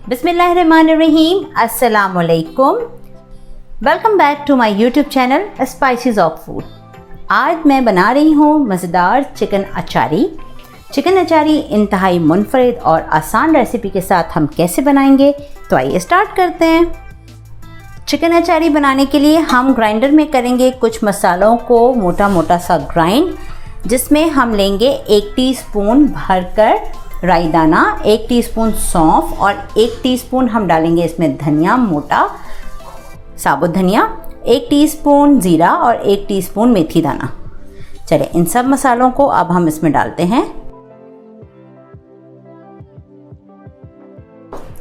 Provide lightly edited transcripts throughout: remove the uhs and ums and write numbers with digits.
बिस्मिल्लाहिर्रहमानिर्रहीम, अस्सलामुअलैकुम। Welcome back to my YouTube channel spices of food. आज मैं बना रही हूँ मज़ेदार चिकन अचारी। चिकन अचारी इंतहाई मुनफरिद और आसान रेसिपी के साथ हम कैसे बनाएंगे, तो आइए स्टार्ट करते हैं। चिकन अचारी बनाने के लिए हम ग्राइंडर में करेंगे कुछ मसालों को मोटा मोटा सा ग्राइंड, जिसमें हम लेंगे 1 टीस्पून भरकर राई दाना, 1 टीस्पून सौंफ और 1 टीस्पून हम डालेंगे इसमें धनिया, मोटा साबुत धनिया, 1 टीस्पून ज़ीरा और 1 टीस्पून मेथी दाना। चलिए इन सब मसालों को अब हम इसमें डालते हैं।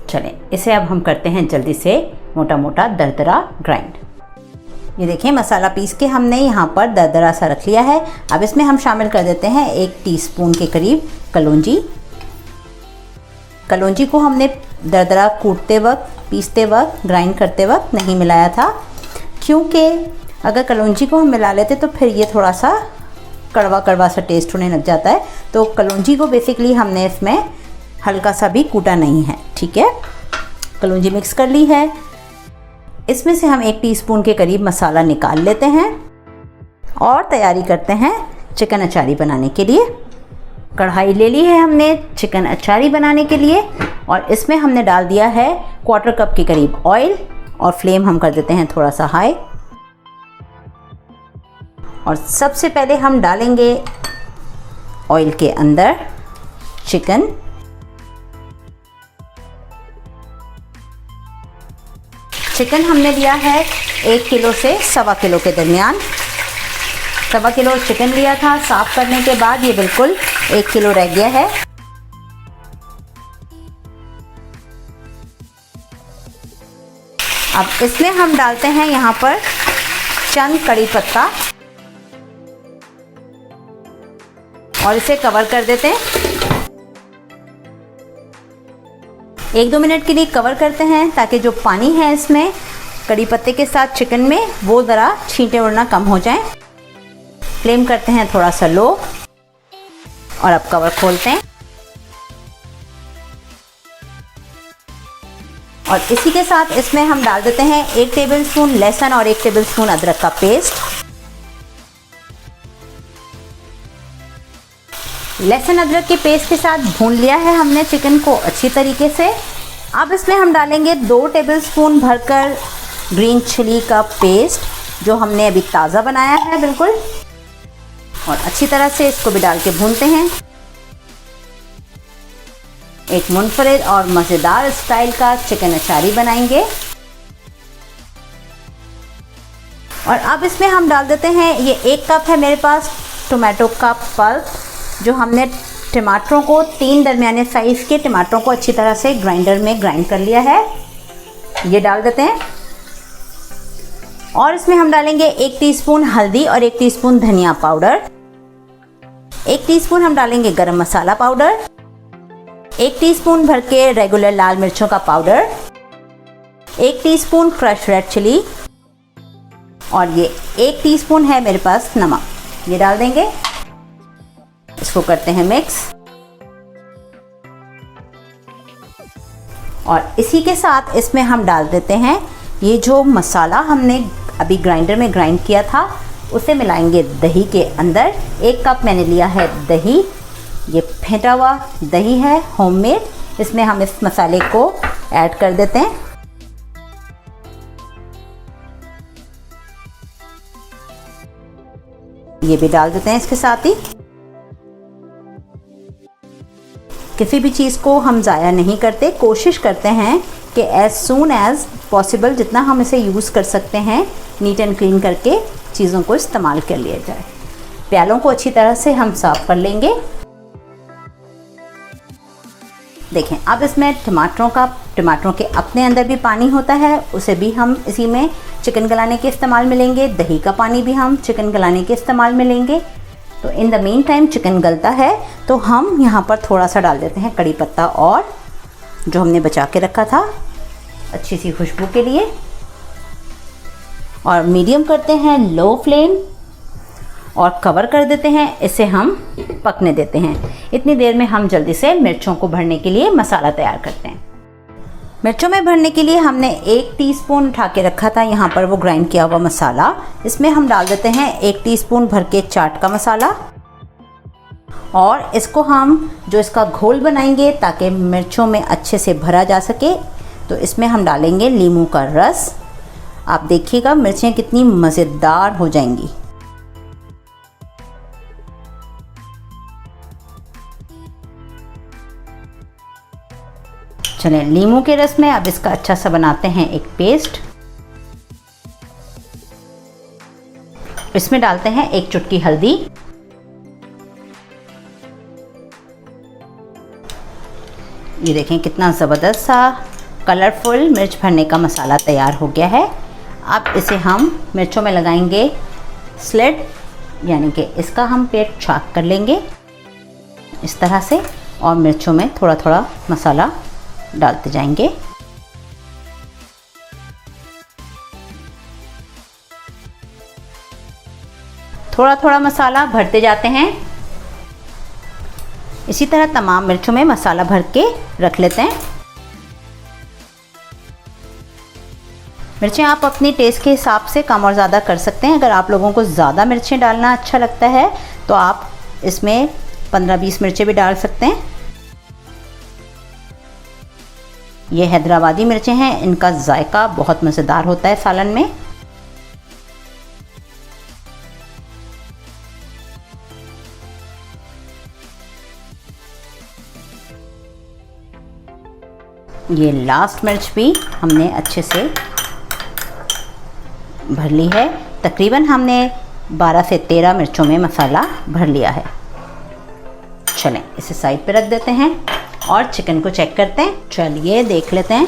चलिए इसे अब हम करते हैं जल्दी से मोटा मोटा दरदरा ग्राइंड। ये देखिए मसाला पीस के हमने यहाँ पर दरदरा सा रख लिया है। अब इसमें हम शामिल कर देते हैं 1 टीस्पून के करीब कलौंजी। कलौंजी को हमने दरदरा कूटते वक्त, पीसते वक्त, ग्राइंड करते वक्त नहीं मिलाया था, क्योंकि अगर कलौंजी को हम मिला लेते तो फिर ये थोड़ा सा कड़वा कड़वा सा टेस्ट होने लग जाता है। तो कलौंजी को बेसिकली हमने इसमें हल्का सा भी कूटा नहीं है। ठीक है, कलौंजी मिक्स कर ली है। इसमें से हम 1 टीस्पून के करीब मसाला निकाल लेते हैं और तैयारी करते हैं चिकन अचारी बनाने के लिए। कढ़ाई ले ली है हमने चिकन अचारी बनाने के लिए और इसमें हमने डाल दिया है 1/4 कप के करीब ऑयल और फ्लेम हम कर देते हैं थोड़ा सा हाई। और सबसे पहले हम डालेंगे ऑयल के अंदर चिकन। चिकन हमने लिया है 1 किलो से 1.25 किलो के दरमियान। 1.25 किलो चिकन लिया था, साफ़ करने के बाद ये बिल्कुल 1 किलो रह गया है। अब इसमें हम डालते हैं यहाँ पर चंद कड़ी पत्ता और इसे कवर कर देते हैं। 1-2 मिनट के लिए कवर करते हैं ताकि जो पानी है इसमें कड़ी पत्ते के साथ चिकन में वो ज़रा छींटे उड़ना कम हो जाए। फ्लेम करते हैं थोड़ा सा लो और अब कवर खोलते हैं। और इसी के साथ इसमें हम डाल देते हैं 1 टेबलस्पून लहसुन और 1 टेबलस्पून अदरक का पेस्ट। लहसुन अदरक के पेस्ट के साथ भून लिया है हमने चिकन को अच्छी तरीके से। अब इसमें हम डालेंगे 2 टेबलस्पून भरकर ग्रीन चिली का पेस्ट, जो हमने अभी ताज़ा बनाया है बिल्कुल, और अच्छी तरह से इसको भी डाल के भूनते हैं। एक मुनफरिद और मज़ेदार स्टाइल का चिकन अचारी बनाएंगे। और अब इसमें हम डाल देते हैं, ये 1 कप है मेरे पास टोमेटो का पल्प, जो हमने टमाटरों को 3 दरमियाने साइज़ के टमाटरों को अच्छी तरह से ग्राइंडर में ग्राइंड कर लिया है। ये डाल देते हैं। और इसमें हम डालेंगे 1 टीस्पून हल्दी और 1 टीस्पून धनिया पाउडर। 1 टीस्पून हम डालेंगे गरम मसाला पाउडर, 1 टीस्पून भर के रेगुलर लाल मिर्चों का powder, 1 teaspoon crush red chilli और ये 1 टीस्पून है मेरे पास नमक। ये डाल देंगे, इसको करते हैं मिक्स। और इसी के साथ इसमें हम डाल देते हैं ये जो मसाला हमने अभी ग्राइंडर में ग्राइंड किया था, उसे मिलाएंगे दही के अंदर। 1 कप मैंने लिया है दही, ये फेंटा हुआ दही है होममेड। इसमें हम इस मसाले को ऐड कर देते हैं। ये भी डाल देते हैं इसके साथ ही। किसी भी चीज़ को हम ज़ाया नहीं करते, कोशिश करते हैं कि एज सून एज पॉसिबल जितना हम इसे यूज़ कर सकते हैं नीट एंड क्लीन करके चीज़ों को इस्तेमाल कर लिया जाए। प्यालों को अच्छी तरह से हम साफ़ कर लेंगे। देखें अब इसमें टमाटरों के अपने अंदर भी पानी होता है, उसे भी हम इसी में चिकन गलाने के इस्तेमाल में लेंगे। दही का पानी भी हम चिकन गलाने के इस्तेमाल में लेंगे। तो in the mean time chicken गलता है तो हम यहाँ पर थोड़ा सा डाल देते हैं कड़ी पत्ता और जो हमने बचा के रखा था अच्छी सी खुशबू के लिए। और मीडियम करते हैं लो फ्लेम और कवर कर देते हैं। इसे हम पकने देते हैं। इतनी देर में हम जल्दी से मिर्चों को भरने के लिए मसाला तैयार करते हैं। मिर्चों में भरने के लिए हमने 1 टीस्पून उठा के रखा था यहाँ पर वो ग्राइंड किया हुआ मसाला। इसमें हम डाल देते हैं 1 टीस्पून भर के चाट का मसाला और इसको हम जो इसका घोल बनाएंगे ताकि मिर्चों में अच्छे से भरा जा सके, तो इसमें हम डालेंगे नींबू का रस। आप देखिएगा मिर्चें कितनी मज़ेदार हो जाएंगी। चलें, नींबू के रस में अब इसका अच्छा सा बनाते हैं एक पेस्ट। इसमें डालते हैं 1 चुटकी हल्दी, ये देखें कितना ज़बरदस्त सा कलरफुल मिर्च भरने का मसाला तैयार हो गया है। अब इसे हम मिर्चों में लगाएंगे स्लिट, यानी कि इसका हम पेट चाक कर लेंगे इस तरह से और मिर्चों में थोड़ा थोड़ा मसाला डालते जाएंगे। थोड़ा थोड़ा मसाला भरते जाते हैं। इसी तरह तमाम मिर्चों में मसाला भर के रख लेते हैं। मिर्चें आप अपनी टेस्ट के हिसाब से कम और ज़्यादा कर सकते हैं। अगर आप लोगों को ज़्यादा मिर्चें डालना अच्छा लगता है तो आप इसमें 15-20 मिर्चें भी डाल सकते हैं। ये हैदराबादी मिर्चें हैं, इनका जायका बहुत मज़ेदार होता है सालन में। ये लास्ट मिर्च भी हमने अच्छे से भर ली है। तकरीबन हमने 12 से 13 मिर्चों में मसाला भर लिया है। चलें, इसे साइड पे रख देते हैं और चिकन को चेक करते हैं। चलिए देख लेते हैं।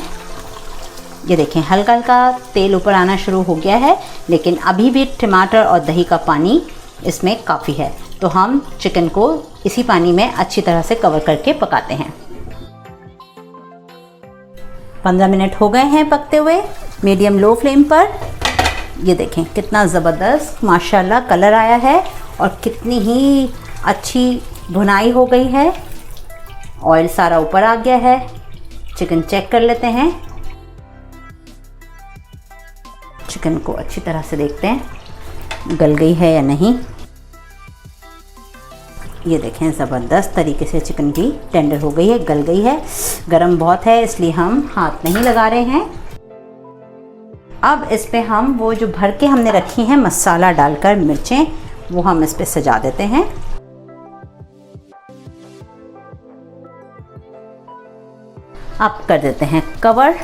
ये देखें हल्का हल्का तेल ऊपर आना शुरू हो गया है, लेकिन अभी भी टमाटर और दही का पानी इसमें काफ़ी है, तो हम चिकन को इसी पानी में अच्छी तरह से कवर करके पकाते हैं। 15 मिनट हो गए हैं पकते हुए मीडियम लो फ्लेम पर। ये देखें कितना ज़बरदस्त माशाल्लाह कलर आया है और कितनी ही अच्छी भुनाई हो गई है। ऑयल सारा ऊपर आ गया है। चिकन चेक कर लेते हैं। चिकन को अच्छी तरह से देखते हैं गल गई है या नहीं। ये देखें ज़बरदस्त तरीके से चिकन की टेंडर हो गई है, गल गई है। गरम बहुत है इसलिए हम हाथ नहीं लगा रहे हैं। अब इस पे हम वो जो भर के हमने रखी हैं मसाला डालकर मिर्चें, वो हम इस पे सजा देते हैं। अब कर देते हैं कवर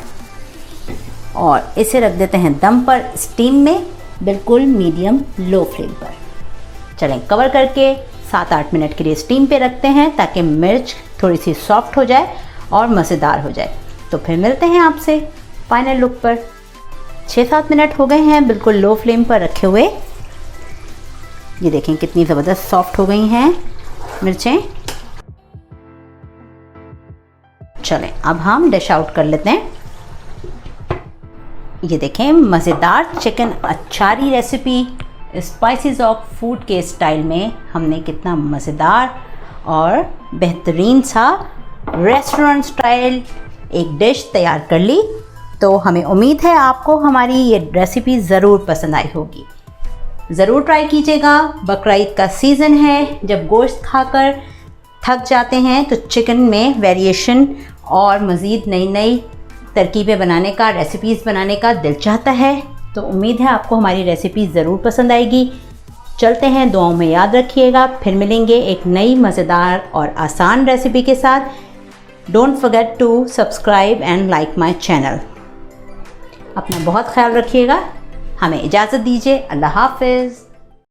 और इसे रख देते हैं दम पर स्टीम में, बिल्कुल मीडियम लो फ्लेम पर। चलें, कवर करके 7-8 मिनट के लिए स्टीम पे रखते हैं ताकि मिर्च थोड़ी सी सॉफ्ट हो जाए और मज़ेदार हो जाए। तो फिर मिलते हैं आपसे फाइनल लुक पर। 6-7 मिनट हो गए हैं बिल्कुल लो फ्लेम पर रखे हुए। ये देखें कितनी ज़बरदस्त सॉफ्ट हो गई हैं मिर्चें। चलें, अब हम डिश आउट कर लेते हैं। ये देखें मज़ेदार chicken achari recipe spices of food के स्टाइल में हमने कितना मज़ेदार और बेहतरीन सा रेस्टोरेंट स्टाइल एक डिश तैयार कर ली। तो हमें उम्मीद है आपको हमारी ये रेसिपी ज़रूर पसंद आई होगी। ज़रूर ट्राई कीजिएगा। बकरीद का सीज़न है, जब गोश्त खाकर थक जाते हैं तो चिकन में वेरिएशन और मज़ीद नई नई तरकीबें बनाने का, रेसिपीज़ बनाने का दिल चाहता है। तो उम्मीद है आपको हमारी रेसिपी ज़रूर पसंद आएगी। चलते हैं, दुआओं में याद रखिएगा। फिर मिलेंगे एक नई मज़ेदार और आसान रेसिपी के साथ। Don't forget to subscribe and like my channel. अपना बहुत ख्याल रखिएगा। हमें इजाज़त दीजिए। अल्लाह हाफ़िज़।